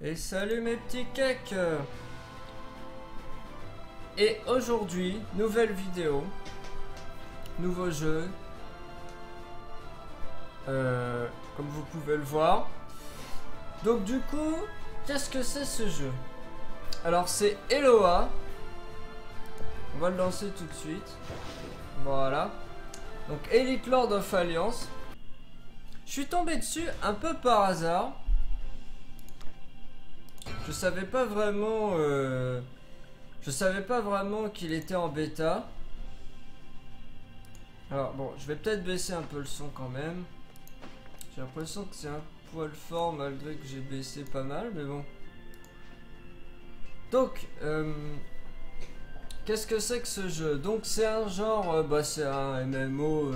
Et salut mes petits cakes. Et aujourd'hui, nouvelle vidéo, nouveau jeu, comme vous pouvez le voir. Donc du coup, qu'est-ce que c'est ce jeu? Alors c'est Eloa. On va le lancer tout de suite. Voilà. Donc Elite Lord of Alliance. Je suis tombé dessus un peu par hasard. Je savais pas vraiment qu'il était en bêta. Alors bon, je vais peut-être baisser un peu le son quand même. J'ai l'impression que c'est un poil fort malgré que j'ai baissé pas mal, mais bon. Donc, qu'est-ce que c'est que ce jeu? Donc c'est un genre, c'est un MMO,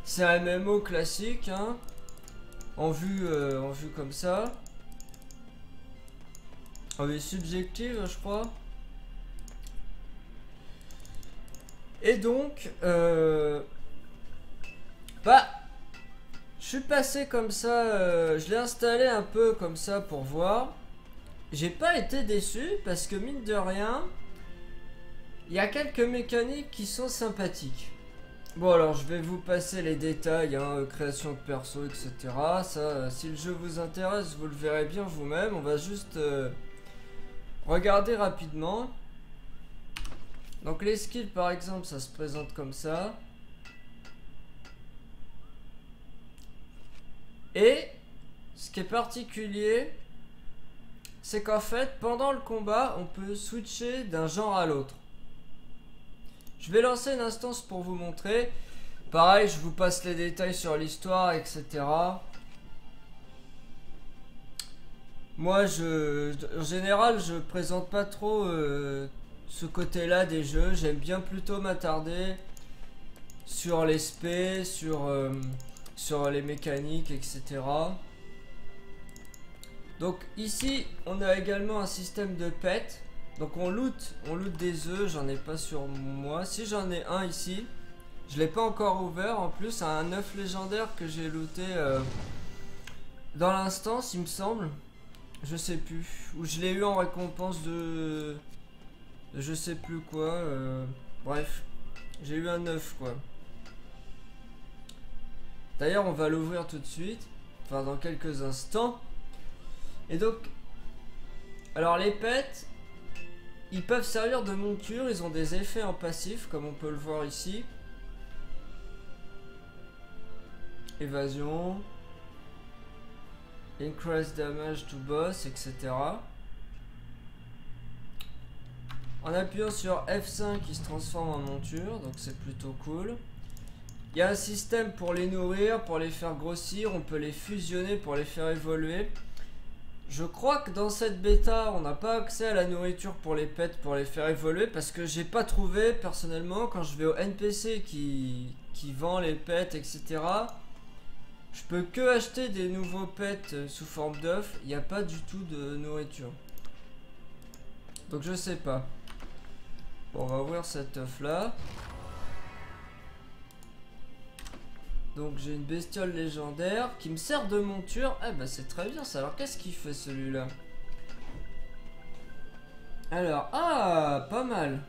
c'est un MMO classique, hein, en vue comme ça. En vue subjective, je crois. Et donc, je suis passé comme ça, je l'ai installé un peu comme ça pour voir. J'ai pas été déçu parce que mine de rien, il y a quelques mécaniques qui sont sympathiques. Bon alors je vais vous passer les détails, hein, création de perso, etc. Ça, si le jeu vous intéresse, vous le verrez bien vous-même. On va juste regarder rapidement. Donc les skills par exemple, ça se présente comme ça. Et ce qui est particulier, c'est qu'en fait, pendant le combat, on peut switcher d'un genre à l'autre. Je vais lancer une instance pour vous montrer. Pareil, je vous passe les détails sur l'histoire, etc. Moi, en général, je présente pas trop ce côté-là des jeux. J'aime bien plutôt m'attarder sur les spés, sur les mécaniques, etc. Donc ici, on a également un système de pet. Donc on loot des œufs, j'en ai pas sur moi. Si j'en ai un ici, je l'ai pas encore ouvert. En plus, un œuf légendaire que j'ai looté dans l'instance, il me semble. Je sais plus. Ou je l'ai eu en récompense de je sais plus quoi. Bref, j'ai eu un œuf quoi. D'ailleurs, on va l'ouvrir tout de suite. Enfin, dans quelques instants. Et donc, alors les pets, ils peuvent servir de monture, ils ont des effets en passif, comme on peut le voir ici. Évasion, increase damage to boss, etc. En appuyant sur F5, ils se transforment en monture, donc c'est plutôt cool. Il y a un système pour les nourrir, pour les faire grossir, on peut les fusionner pour les faire évoluer. Je crois que dans cette bêta, on n'a pas accès à la nourriture pour les pets, pour les faire évoluer, parce que j'ai pas trouvé, personnellement, quand je vais au NPC qui vend les pets, etc. Je peux que acheter des nouveaux pets sous forme d'œufs, il n'y a pas du tout de nourriture. Donc je sais pas. Bon, on va ouvrir cet œuf là. Donc j'ai une bestiole légendaire qui me sert de monture. Ah bah c'est très bien ça. Alors qu'est-ce qu'il fait celui-là? Alors, ah, pas mal.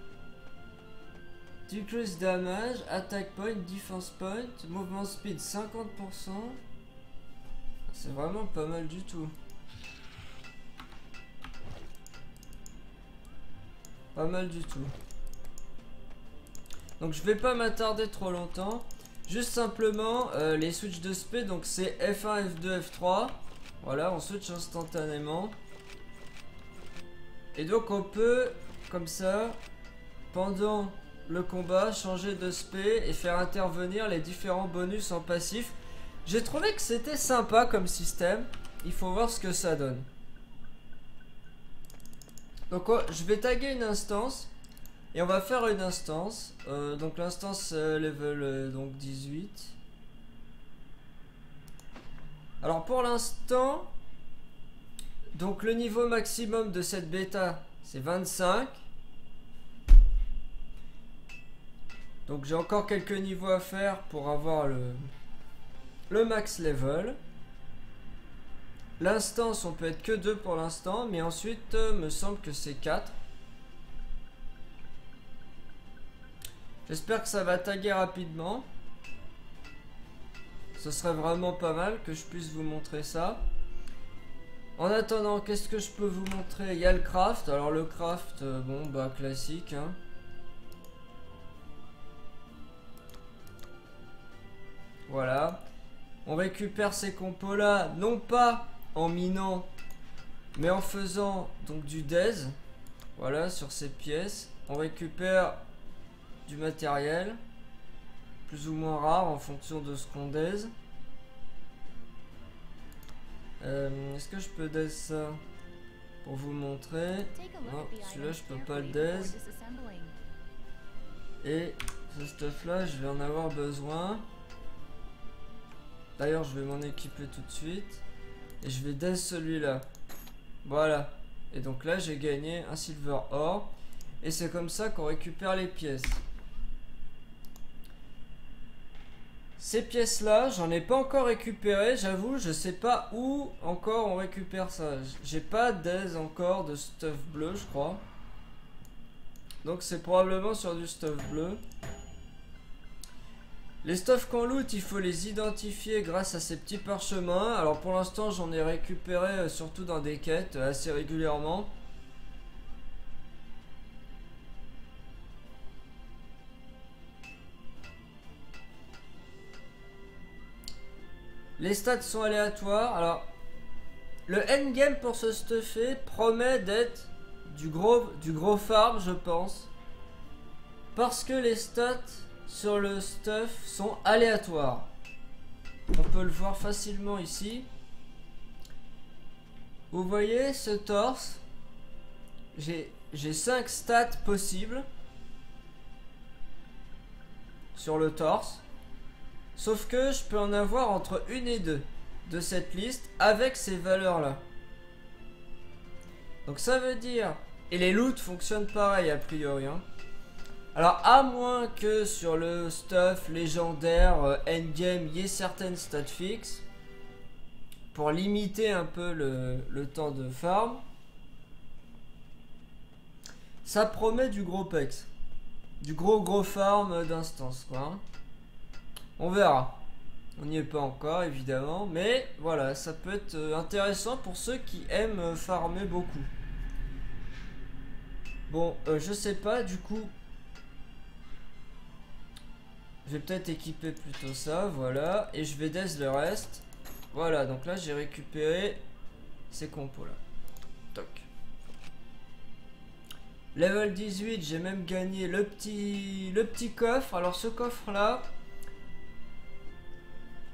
Decrease damage, attack point, defense point, movement speed 50%. C'est vraiment pas mal du tout. Pas mal du tout. Donc je vais pas m'attarder trop longtemps. Juste simplement les switches de spé, donc c'est F1, F2, F3. Voilà, on switch instantanément. Et donc on peut, comme ça, pendant le combat, changer de spé et faire intervenir les différents bonus en passif. J'ai trouvé que c'était sympa comme système. Il faut voir ce que ça donne. Donc je vais taguer une instance. Et on va faire une instance. Donc l'instance level donc 18. Alors pour l'instant, donc le niveau maximum de cette bêta c'est 25. Donc j'ai encore quelques niveaux à faire pour avoir le max level. L'instance, on peut être que 2 pour l'instant, mais ensuite, me semble que c'est 4. J'espère que ça va taguer rapidement. Ce serait vraiment pas mal que je puisse vous montrer ça. En attendant, qu'est-ce que je peux vous montrer? Il y a le craft. Alors le craft, bon, bah classique, hein. Voilà. On récupère ces compos là, non pas en minant, mais en faisant donc du DES. Voilà, sur ces pièces. On récupère du matériel, plus ou moins rare en fonction de ce qu'on DES. Est-ce que je peux DES ça pour vous montrer? Non, celui-là je peux pas le DES. Et ce stuff là, je vais en avoir besoin. D'ailleurs, je vais m'en équiper tout de suite. Et je vais DES celui-là. Voilà. Et donc là, j'ai gagné un silver ore. Et c'est comme ça qu'on récupère les pièces. Ces pièces-là, j'en ai pas encore récupéré. J'avoue, je sais pas où encore on récupère ça. J'ai pas d'aise encore de stuff bleu, je crois. Donc c'est probablement sur du stuff bleu. Les stuffs qu'on loot, il faut les identifier grâce à ces petits parchemins. Alors pour l'instant, j'en ai récupéré surtout dans des quêtes assez régulièrement. Les stats sont aléatoires. Alors, le endgame pour se stuffer promet d'être du gros farm, je pense. Parce que les stats sur le stuff sont aléatoires. On peut le voir facilement ici. Vous voyez ce torse? J'ai 5 stats possibles sur le torse. Sauf que je peux en avoir entre 1 et 2 de cette liste avec ces valeurs là. Donc ça veut dire... Et les loots fonctionnent pareil a priori, hein. Alors à moins que sur le stuff légendaire endgame il y ait certaines stats fixes pour limiter un peu le temps de farm. Ça promet du gros pex. Du gros farm d'instance quoi, hein. On verra. On n'y est pas encore évidemment, mais voilà, ça peut être intéressant pour ceux qui aiment farmer beaucoup. Bon, je sais pas, du coup, je vais peut-être équiper plutôt ça, voilà, et je vais DES le reste. Voilà, donc là j'ai récupéré ces compos là. Toc. Level 18, j'ai même gagné le petit coffre. Alors ce coffre là,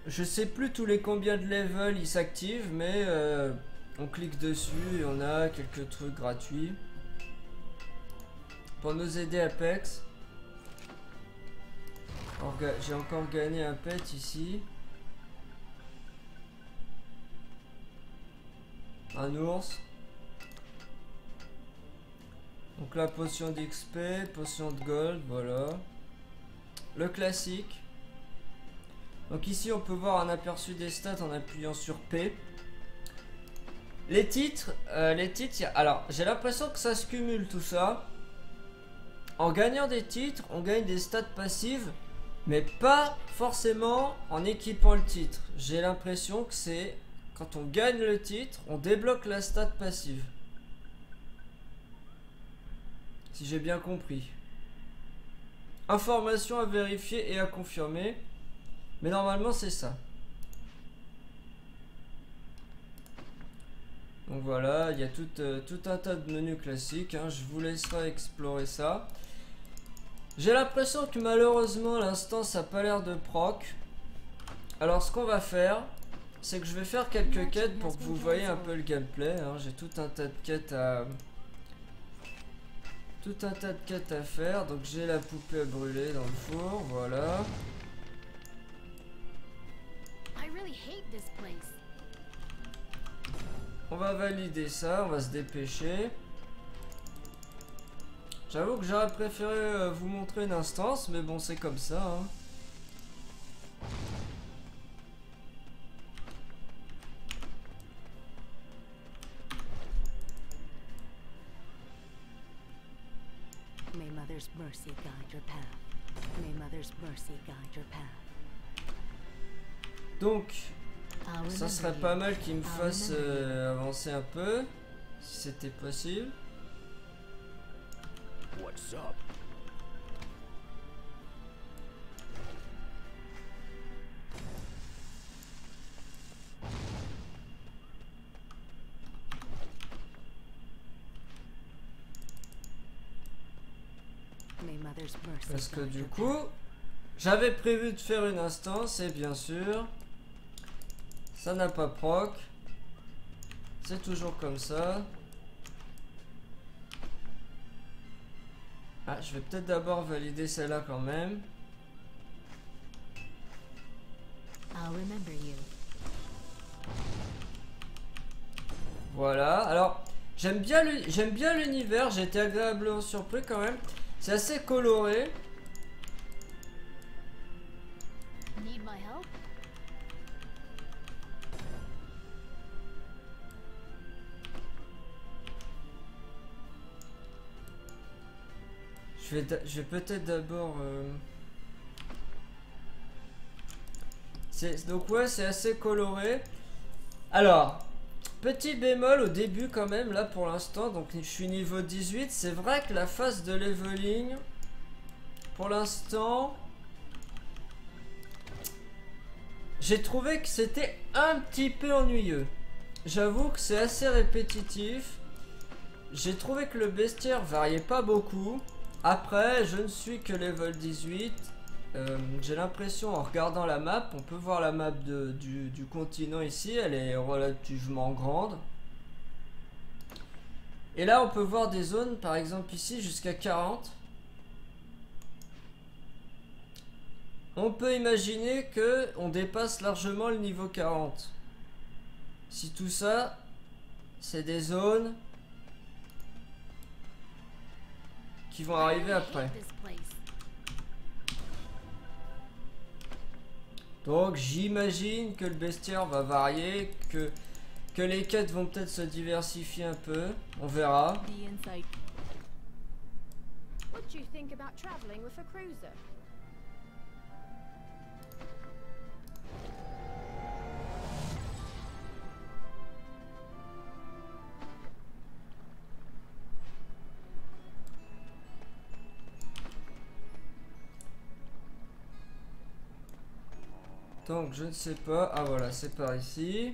je sais plus tous les combien de level il s'active, mais on clique dessus et on a quelques trucs gratuits pour nous aider Apex. J'ai encore gagné un pet ici, un ours. Donc la potion d'XP, potion de gold, voilà. Le classique. Donc ici on peut voir un aperçu des stats en appuyant sur P. Les titres, alors j'ai l'impression que ça se cumule tout ça. En gagnant des titres, on gagne des stats passives, mais pas forcément en équipant le titre. J'ai l'impression que c'est quand on gagne le titre, on débloque la stat passive. Si j'ai bien compris. Information à vérifier et à confirmer. Mais normalement c'est ça. Donc voilà, il y a tout un tas de menus classiques, hein. Je vous laisserai explorer ça. J'ai l'impression que malheureusement l'instance n'a pas l'air de proc. Alors ce qu'on va faire, c'est que je vais faire quelques quêtes pour que vous voyez un peu le gameplay, hein. J'ai tout un tas de quêtes à... faire. Donc j'ai la poupée à brûler dans le four, voilà. On va valider ça, on va se dépêcher. J'avoue que j'aurais préféré vous montrer une instance, mais bon c'est comme ça, hein. Mother's mercy guide your path. May Mother's mercy guide your path. Donc, ça serait pas mal qu'il me fasse avancer un peu, si c'était possible. What's up? Parce que du coup, j'avais prévu de faire une instance et bien sûr, ça n'a pas proc. C'est toujours comme ça. Ah, je vais peut-être d'abord valider celle-là quand même. Voilà, alors j'aime bien l'univers, j'ai été agréablement surpris quand même. C'est assez coloré. Need my help? Je vais peut-être d'abord... Donc ouais, c'est assez coloré. Alors, petit bémol au début quand même, là pour l'instant, donc je suis niveau 18. C'est vrai que la phase de leveling, pour l'instant, j'ai trouvé que c'était un petit peu ennuyeux. J'avoue que c'est assez répétitif. J'ai trouvé que le bestiaire variait pas beaucoup. Après, je ne suis que level 18. J'ai l'impression, en regardant la map, on peut voir la map du continent ici, elle est relativement grande. Et là, on peut voir des zones, par exemple ici, jusqu'à 40. On peut imaginer que on dépasse largement le niveau 40. Si tout ça, c'est des zones qui vont arriver après. Donc j'imagine que le bestiaire va varier, que les quêtes vont peut-être se diversifier un peu, on verra. What do you think about traveling with a cruiser? Donc je ne sais pas, ah voilà, c'est par ici.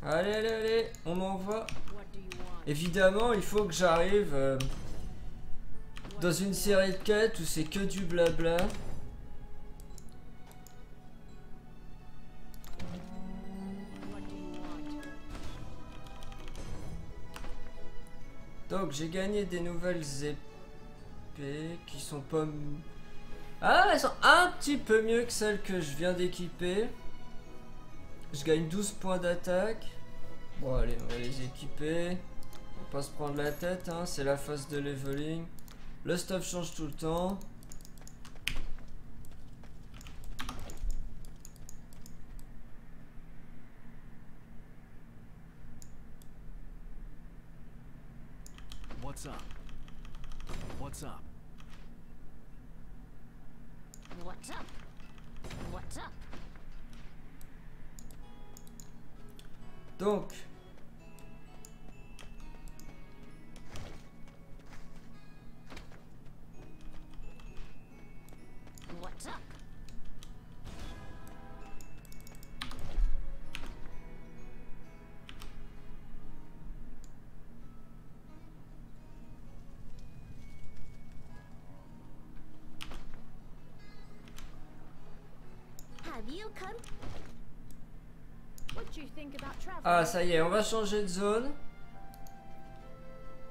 Allez, allez, allez, on m'envoie. Évidemment, il faut que j'arrive dans une série de quêtes où c'est que du blabla. Donc j'ai gagné des nouvelles épées qui sont pas... Ah, elles sont un petit peu mieux que celles que je viens d'équiper. Je gagne 12 points d'attaque. Bon allez, on va les équiper. On va pas se prendre la tête, hein, c'est la phase de leveling. Le stuff change tout le temps. What's up? What's up? What's up? What's up? Donc What's up? Have you come? What do you think about traveling? ah ça y est, on va changer de zone.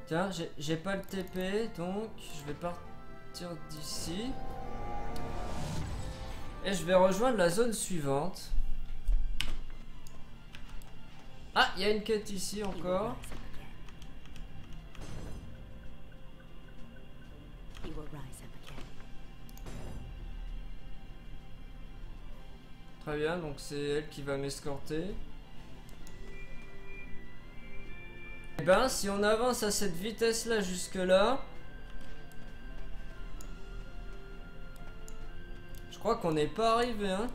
Tiens, j'ai pas le TP, donc je vais partir d'ici. Et je vais rejoindre la zone suivante. Ah, il y a une quête ici encore. He will rise up again. Très bien, donc c'est elle qui va m'escorter. Et ben, si on avance à cette vitesse-là jusque-là, je crois qu'on n'est pas arrivé, hein.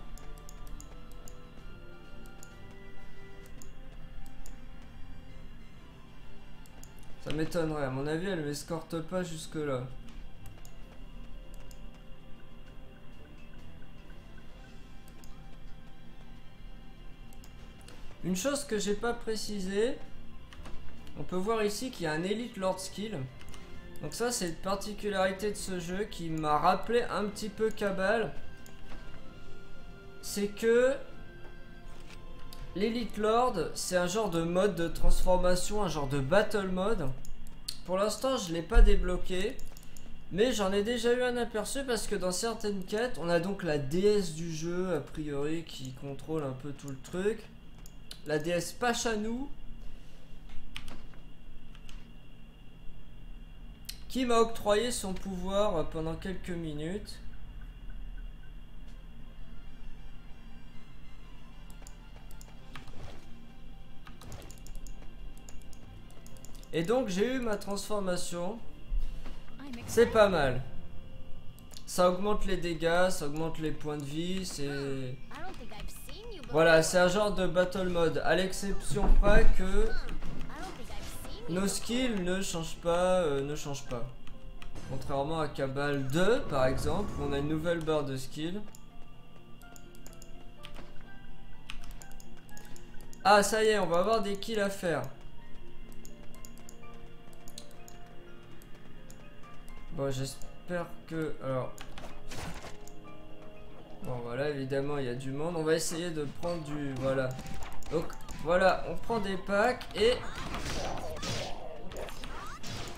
Ça m'étonnerait, à mon avis, elle m'escorte pas jusque-là. Une chose que j'ai pas précisé, on peut voir ici qu'il y a un Elite Lord Skill. Donc ça, c'est une particularité de ce jeu qui m'a rappelé un petit peu Cabal. C'est que l'Elite Lord, c'est un genre de mode de transformation, un genre de battle mode. Pour l'instant, je l'ai pas débloqué, mais j'en ai déjà eu un aperçu parce que dans certaines quêtes, on a donc la déesse du jeu, a priori, qui contrôle un peu tout le truc. La déesse Pachanou, qui m'a octroyé son pouvoir pendant quelques minutes. Et donc j'ai eu ma transformation. C'est pas mal. Ça augmente les dégâts, ça augmente les points de vie, c'est... Voilà, c'est un genre de battle mode, à l'exception près que nos skills ne changent pas, Contrairement à Cabal 2 par exemple, où on a une nouvelle barre de skills. Ah, ça y est, on va avoir des kills à faire. Bon, j'espère que... Alors... Bon, voilà, évidemment, il y a du monde. On va essayer de prendre du... Voilà. Donc, voilà, on prend des packs et...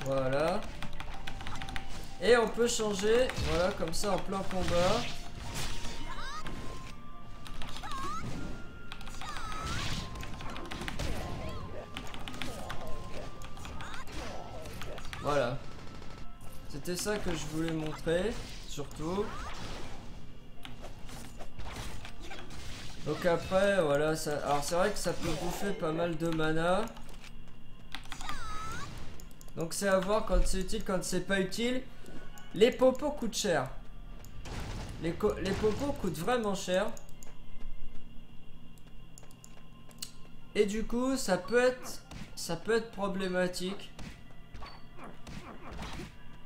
Voilà. Et on peut changer, voilà, comme ça, en plein combat. Voilà. C'était ça que je voulais montrer, surtout. Donc après, voilà, ça... Alors c'est vrai que ça peut bouffer pas mal de mana. Donc c'est à voir quand c'est utile, quand c'est pas utile. Les popos coûtent cher. Les popos coûtent vraiment cher. Et du coup, ça peut être problématique.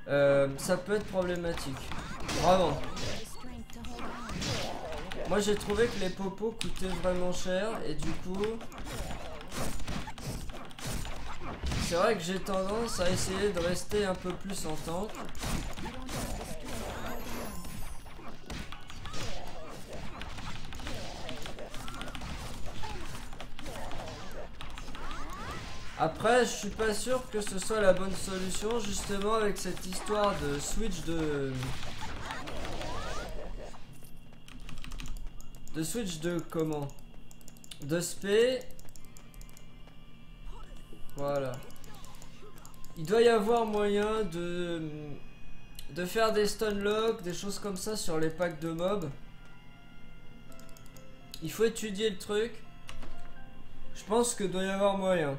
Ça peut être problématique. Vraiment. Moi j'ai trouvé que les popos coûtaient vraiment cher et du coup c'est vrai que j'ai tendance à essayer de rester un peu plus en tank. Après je suis pas sûr que ce soit la bonne solution justement avec cette histoire de switch de comment? De spé. Voilà. Il doit y avoir moyen de faire des stunlocks, des choses comme ça sur les packs de mobs. Il faut étudier le truc. Je pense que doit y avoir moyen.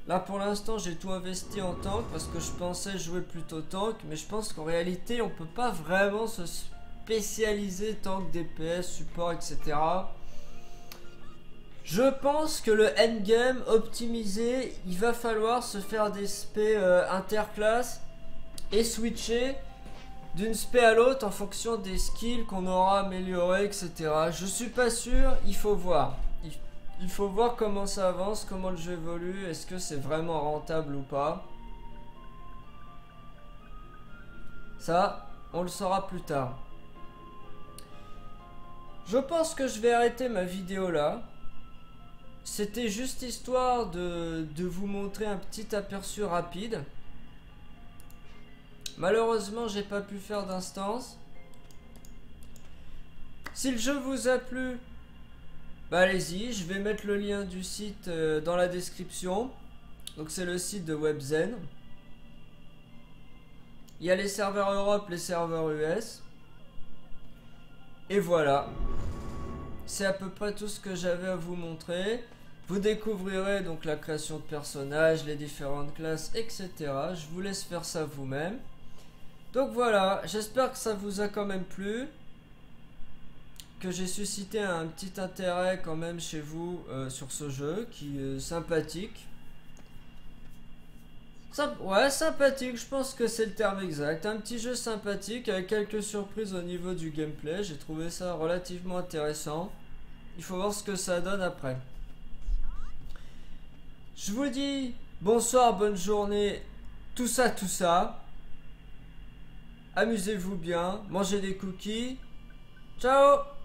Là pour l'instant j'ai tout investi en tank parce que je pensais jouer plutôt tank, mais je pense qu'en réalité on peut pas vraiment se spécialisé tank, DPS, support, etc. Je pense que le endgame optimisé, il va falloir se faire des spé interclasses et switcher d'une spé à l'autre en fonction des skills qu'on aura améliorés, etc. Je suis pas sûr, il faut voir. Il faut voir comment ça avance, comment le jeu évolue, est-ce que c'est vraiment rentable ou pas. Ça, on le saura plus tard. Je pense que je vais arrêter ma vidéo là. C'était juste histoire de vous montrer un petit aperçu rapide. Malheureusement, j'ai pas pu faire d'instance. Si le jeu vous a plu, bah allez-y, je vais mettre le lien du site dans la description. Donc c'est le site de Webzen. Il y a les serveurs Europe, les serveurs US. Et voilà. c'est à peu près tout ce que j'avais à vous montrer. Vous découvrirez donc la création de personnages, les différentes classes, etc. Je vous laisse faire ça vous-même. Donc voilà, j'espère que ça vous a quand même plu, que j'ai suscité un petit intérêt quand même chez vous sur ce jeu qui est sympathique. Ouais, sympathique, je pense que c'est le terme exact. Un petit jeu sympathique avec quelques surprises au niveau du gameplay. J'ai trouvé ça relativement intéressant. Il faut voir ce que ça donne après. Je vous dis bonsoir, bonne journée, tout ça, tout ça. Amusez-vous bien, mangez des cookies. Ciao!